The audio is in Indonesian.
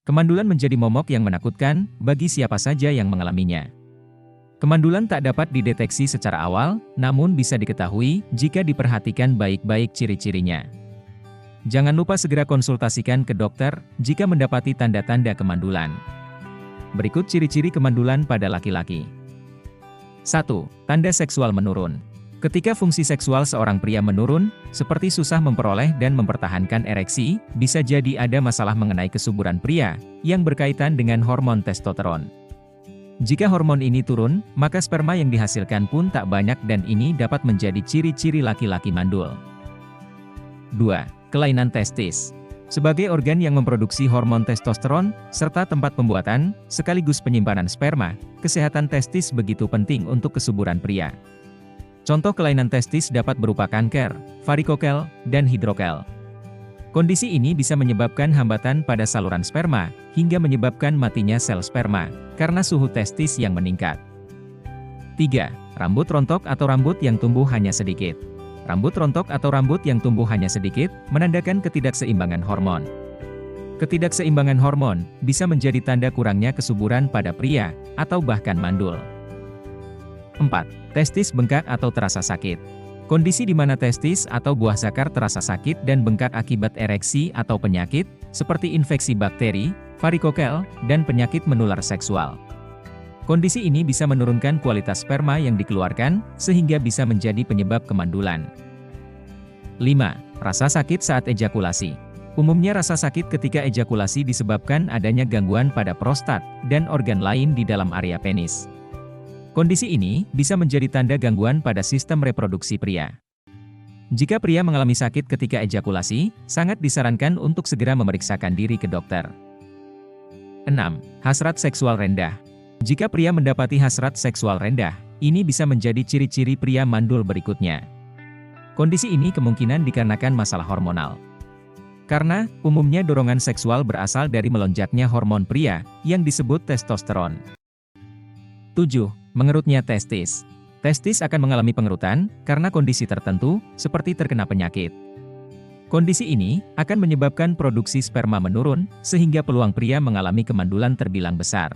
Kemandulan menjadi momok yang menakutkan bagi siapa saja yang mengalaminya. Kemandulan tak dapat dideteksi secara awal, namun bisa diketahui jika diperhatikan baik-baik ciri-cirinya. Jangan lupa segera konsultasikan ke dokter jika mendapati tanda-tanda kemandulan. Berikut ciri-ciri kemandulan pada laki-laki. 1. Tanda seksual menurun. Ketika fungsi seksual seorang pria menurun, seperti susah memperoleh dan mempertahankan ereksi, bisa jadi ada masalah mengenai kesuburan pria, yang berkaitan dengan hormon testosteron. Jika hormon ini turun, maka sperma yang dihasilkan pun tak banyak dan ini dapat menjadi ciri-ciri laki-laki mandul. 2. Kelainan testis. Sebagai organ yang memproduksi hormon testosteron, serta tempat pembuatan, sekaligus penyimpanan sperma, kesehatan testis begitu penting untuk kesuburan pria. Contoh kelainan testis dapat berupa kanker, varikokel, dan hidrokel. Kondisi ini bisa menyebabkan hambatan pada saluran sperma, hingga menyebabkan matinya sel sperma, karena suhu testis yang meningkat. 3. Rambut rontok atau rambut yang tumbuh hanya sedikit. Rambut rontok atau rambut yang tumbuh hanya sedikit, menandakan ketidakseimbangan hormon. Ketidakseimbangan hormon bisa menjadi tanda kurangnya kesuburan pada pria, atau bahkan mandul. 4. Testis bengkak atau terasa sakit. Kondisi di mana testis atau buah zakar terasa sakit dan bengkak akibat ereksi atau penyakit, seperti infeksi bakteri, varikokel, dan penyakit menular seksual. Kondisi ini bisa menurunkan kualitas sperma yang dikeluarkan, sehingga bisa menjadi penyebab kemandulan. 5. Rasa sakit saat ejakulasi. Umumnya rasa sakit ketika ejakulasi disebabkan adanya gangguan pada prostat, dan organ lain di dalam area penis. Kondisi ini bisa menjadi tanda gangguan pada sistem reproduksi pria. Jika pria mengalami sakit ketika ejakulasi, sangat disarankan untuk segera memeriksakan diri ke dokter. 6. Hasrat seksual rendah. Jika pria mendapati hasrat seksual rendah, ini bisa menjadi ciri-ciri pria mandul berikutnya. Kondisi ini kemungkinan dikarenakan masalah hormonal. Karena, umumnya dorongan seksual berasal dari melonjaknya hormon pria, yang disebut testosteron. 7. Mengerutnya testis. Testis akan mengalami pengerutan, karena kondisi tertentu, seperti terkena penyakit. Kondisi ini, akan menyebabkan produksi sperma menurun, sehingga peluang pria mengalami kemandulan terbilang besar.